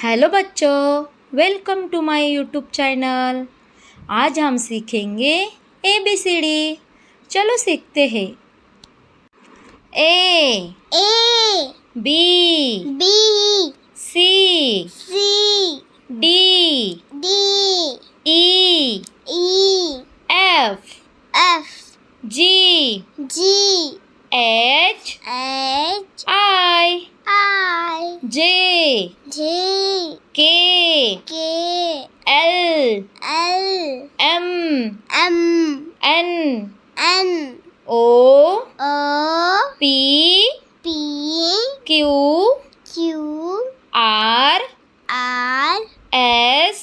Hello बच्चों, welcome to my YouTube channel. आज हम सीखेंगे ABCD। चलो सीखते हैं। A B C D E F G H I J K L M N O P Q R S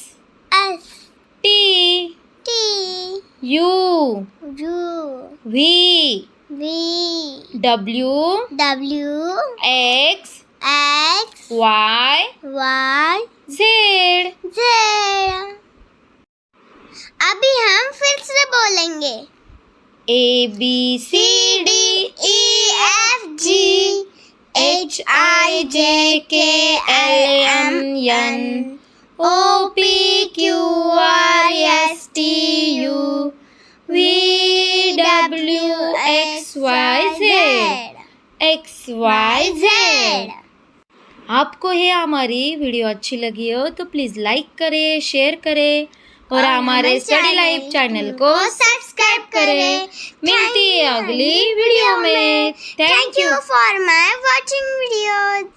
T U V W X Y Z। अभी हम फिर से बोलेंगे A B C D E F G H I J K L M N O P Q R S T U V W X Y Z। आपको ये हमारी video अच्छी लगी हो तो प्लीज़ लाइक करें, शेयर करें और हमारे स्टडी लाइफ चैनल को सब्सक्राइब करें। मिलती है अगली वीडियो में। Thank you for my watching videos.